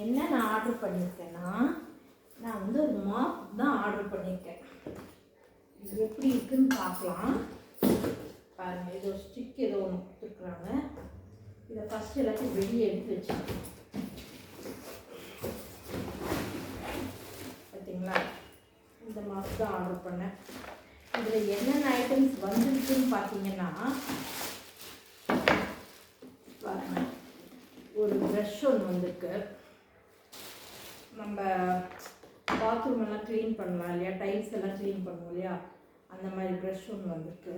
என்ன நான் ஆர்டர் பண்ணியிருக்கேன்னா, நான் வந்து ஒரு மாப் தான் ஆர்டர் பண்ணியிருக்கேன். இது எப்படி இருக்குன்னு பார்க்கலாம். பாருங்கள், இது ஒரு ஸ்டிக் ஏதோ ஒன்று கொடுத்துருக்குறாங்க. இதை ஃபஸ்ட்டு எல்லாத்தையும் வெளியே எடுத்து வச்சுக்கேன். பார்த்தீங்களா, இந்த மாப் தான் ஆர்டர் பண்ணேன். இதில் என்னென்ன ஐட்டம்ஸ் வந்துருக்குன்னு பார்த்தீங்கன்னா, பாருங்கள், ஒரு ப்ரஷ் ஒன்று வந்திருக்கு. நம்ம பாத்ரூம் எல்லாம் க்ளீன் பண்ணலாம் இல்லையா, டைல்ஸ் எல்லாம் க்ளீன் பண்ணுவோம் இல்லையா, அந்த மாதிரி ப்ரஷ் ஒன்று வந்திருக்கு.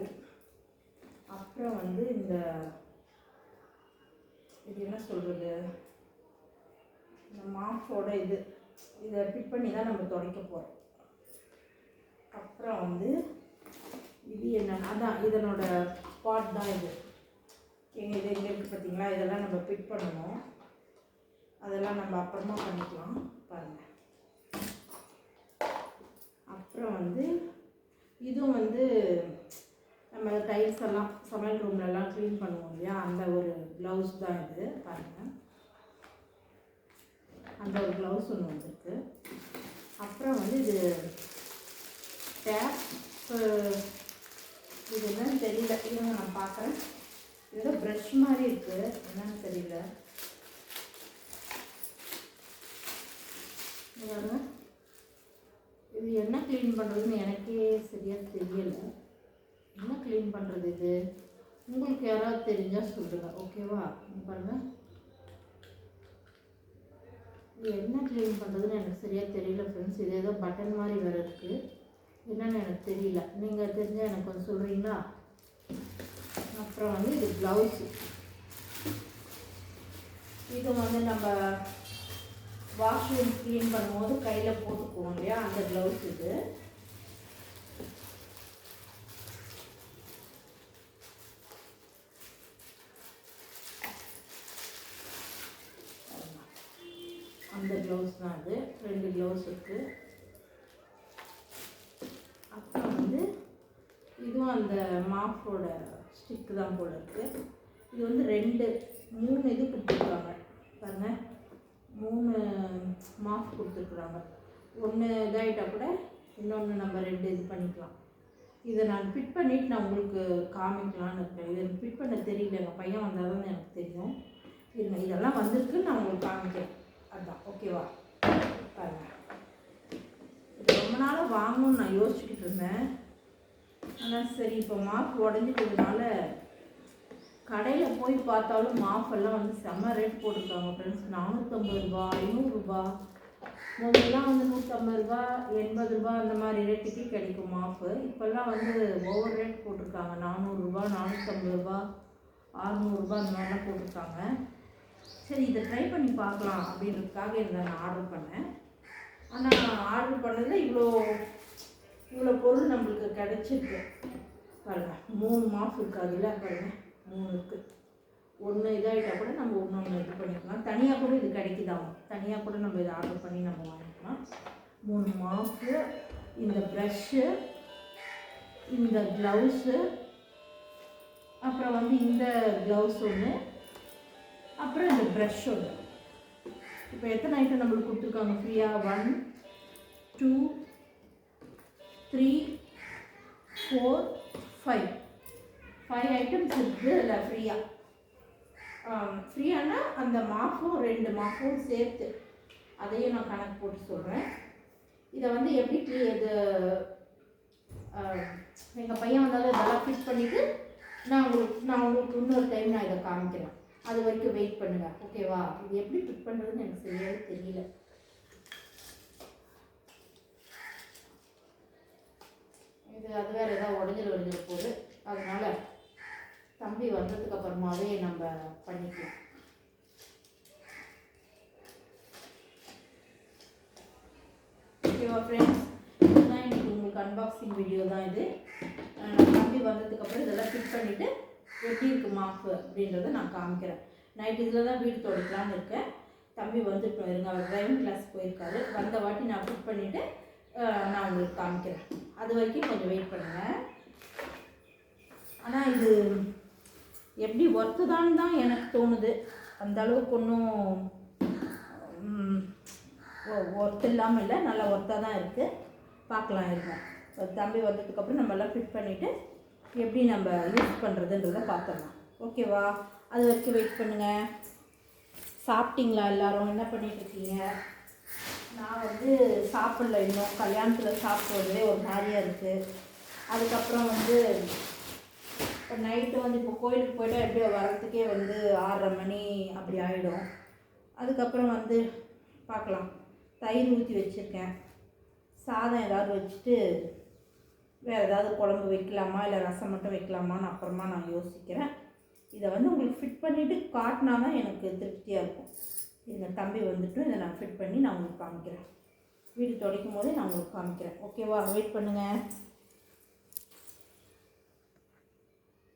அப்புறம் வந்து இது என்ன சொல்கிறது, இந்த மாஃபோட இதை ஃபிட் பண்ணி தான் நம்ம துடைக்க போகிறோம். அப்புறம் வந்து இது என்னன்னா, அதான் இதனோட பாட் தான் இது. இது எங்கே இருக்குது பார்த்தீங்களா, இதெல்லாம் நம்ம ஃபிட் பண்ணணும். அதெல்லாம் நம்ம அப்புறமா பண்ணிக்கலாம். பாருங்கள். அப்புறம் வந்து இதுவும் வந்து நம்ம டைல்ஸ் எல்லாம் சமையல் ரூம்லலாம் க்ளீன் பண்ணுவோம் இல்லையா, அந்த ஒரு க்ளவுஸ் தான் இது. பாருங்கள், அந்த ஒரு க்ளவுஸ் ஒன்று வந்துருக்கு. அப்புறம் வந்து இது டேப், இது என்னன்னு தெரியல, இதுவும் நான் பார்க்குறேன். ஏதோ ப்ரஷ் மாதிரி இருக்குது, என்னன்னு தெரியல. இது என்ன க்ளீன் பண்ணுறதுன்னு எனக்கே சரியாக தெரியலை. என்ன க்ளீன் பண்ணுறது இது? உங்களுக்கு யாராவது தெரிஞ்சால் சொல்லுங்கள், ஓகேவா? பாருங்கள், இது என்ன க்ளீன் பண்ணுறதுன்னு எனக்கு சரியாக தெரியல ஃப்ரெண்ட்ஸ். இது ஏதோ பட்டன் மாதிரி வேறு இருக்குது, என்னென்னு எனக்கு தெரியல. நீங்கள் தெரிஞ்சால் எனக்கு கொஞ்சம் சொல்கிறீங்களா? அப்புறம் வந்து இது ப்ளவுஸு. இது வந்து நம்ம வாஷ்ரூம் க்ளீன் பண்ணும்போது கையில் போட்டுக்குவோம் இல்லையா, அந்த க்ளவுஸ் இது. அந்த க்ளவுஸ் தான் அது. 2 க்ளவுஸ் இருக்குது. அப்புறம் வந்து இதுவும் அந்த மாஃபோட ஸ்டிக்கு தான் போல இருக்குது. இது வந்து 3 இது கொடுத்துருக்காங்க. பாருங்கள், 3 மாஃப் கொடுத்துருக்குறாங்க. ஒன்று இதாகிட்டால் கூட இன்னொன்று நம்ம 2 இது பண்ணிக்கலாம். இதை நான் ஃபிட் பண்ணிவிட்டு நான் உங்களுக்கு காமிக்கலான்னு இருக்கேன். இதை ஃபிட் பண்ண தெரியல, எங்கள் பையன் வந்தால் தான் எனக்கு தெரியும். இருங்க, இதெல்லாம் வந்திருக்குன்னு நான் உங்களுக்கு காமிக்கிறேன். அதுதான், ஓகேவா? பாருங்கள், இது ரொம்ப நாளாக வாங்கணும்னு நான் யோசிச்சுக்கிட்டு இருந்தேன். ஆனால் சரி, இப்போ மாஃப் உடஞ்சிட்டதுனால கடையில் போய் பார்த்தாலும் மாஃபெல்லாம் வந்து செம்ம ரேட் போட்டிருக்காங்க ஃப்ரெண்ட்ஸ். 450 ரூபா, 500 ரூபா. முதல்லாம் வந்து 150 ரூபா, 80 ரூபா அந்த மாதிரி ரேட்டுக்கு கிடைக்கும் மாஃபு. இப்போல்லாம் வந்து ஓவர் ரேட் போட்டிருக்காங்க. 400 ரூபா, 450 ரூபா, 600 ரூபா அந்த மாதிரிலாம் போட்டிருக்காங்க. சரி, இதை ட்ரை பண்ணி பார்க்கலாம் அப்படின்றதுக்காக இதை நான் ஆர்டர் பண்ணேன். ஆனால் ஆர்டர் பண்ணதில் இவ்வளோ பொருள் நம்மளுக்கு கிடச்சிருக்கு. பாருங்கள், 3 மாஃப் இருக்குது. அதில் பாருங்கள் 3 இருக்குது. ஒன்று இதாகிட்டால் கூட நம்ம ஒன்று இது பண்ணிக்கலாம். தனியாக கூட இது கிடைக்குதாம். தனியாக கூட நம்ம இதை ஆர்டர் பண்ணி நம்ம வாங்கிக்கலாம். 3 மாஃபு, இந்த ப்ரஷ்ஷு, இந்த க்ளவுஸு, அப்புறம் வந்து இந்த க்ளவுஸ் ஒன்று, அப்புறம் இந்த ப்ரஷ் ஒன்று. இப்போ எத்தனை ஐட்டம் நம்மளுக்கு கொடுத்துருக்காங்க ஃப்ரீயாக? 1 2 3 4 5 ஐட்டம்ஸ் இருக்குது அதில் ஃப்ரீயாக. ஃப்ரீயானா அந்த மாஃபும் 2 மாஃபும் சேர்த்து அதையும் நான் கணக்கு போட்டு சொல்கிறேன். இதை வந்து எப்படி இது எங்கள் பையன் வந்தாலும் இதெல்லாம் ஃபிட் பண்ணிவிட்டு நான் உங்களுக்கு இன்னொரு டைம் நான் இதை காமிக்கிறேன். அது வரைக்கும் வெயிட் பண்ணுங்கள், ஓகேவா? இது எப்படி ஃபிட் பண்ணுறதுன்னு எனக்கு சரியாக தெரியல. இது அது வேறு ஏதாவது உடஞ்சிட போகுது. அதனால் தம்பி வந்ததுக்கு அப்புறமாவே நம்ம பண்ணிக்கலாம். ஓகேவா ஃப்ரெண்ட்ஸ்? இதுதான் இன்றைக்கி உங்களுக்கு அன்பாக்சிங் வீடியோ தான் இது. தம்பி வந்ததுக்கப்புறம் இதெல்லாம் ஃபிட் பண்ணிவிட்டு எப்படி இருக்குது மாஃபு அப்படின்றத நான் காமிக்கிறேன். நைட் இதில் தான் வீடு துடைக்கலான்னு இருக்கேன். தம்பி வந்துட்டு இருங்க, அவர் டிரைவிங் கிளாஸ் போயிருக்காரு. வந்த வாட்டி நான் ஃபிட் பண்ணிவிட்டு நான் உங்களுக்கு காமிக்கிறேன். அது வரைக்கும் கொஞ்சம் வெயிட் பண்ணுங்கள். ஆனால் இது எப்படி ஒர்த்து தான் எனக்கு தோணுது. அந்த அளவுக்கு ஒன்றும் ஒர்த் இல்லாமல் இல்லை, நல்லா ஒர்த்தாக தான் இருக்குது. பார்க்கலாம் இருங்க. தம்பி வந்ததுக்கப்புறம் நம்ம எல்லாம் ஃபிட் பண்ணிவிட்டு எப்படி நம்ம யூஸ் பண்ணுறதுன்றதை பார்த்துடலாம். ஓகேவா? அது வரைக்கும் வெயிட் பண்ணுங்கள். சாப்பிட்டீங்களா எல்லோரும்? என்ன பண்ணிகிட்ருக்கீங்க? நான் வந்து சாப்பிடல இன்னும். கல்யாணத்தில் சாப்பிட்றதே ஒரு மாதிரியாக இருக்குது. அதுக்கப்புறம் வந்து இப்போ நைட்டு வந்து இப்போ கோயிலுக்கு போய்ட்டால் எப்படியோ வரத்துக்கே வந்து 6:30 மணி அப்படி ஆகிடும். அதுக்கப்புறம் வந்து பார்க்கலாம். தயிர் ஊற்றி வச்சுருக்கேன். சாதம் ஏதாவது வச்சுட்டு வேறு ஏதாவது குழம்பு வைக்கலாமா இல்லை ரசம் மட்டும் வைக்கலாமான்னு அப்புறமா நான் யோசிக்கிறேன். இதை வந்து உங்களுக்கு ஃபிட் பண்ணிவிட்டு காட்டினா தான் எனக்கு திருப்தியாக இருக்கும். இந்த தம்பி வந்துட்டு இதை நான் ஃபிட் பண்ணி நான் உங்களுக்கு காமிக்கிறேன். வீடு துடைக்கும் போதே நான் உங்களுக்கு காமிக்கிறேன். ஓகேவா? வெயிட் பண்ணுங்கள்.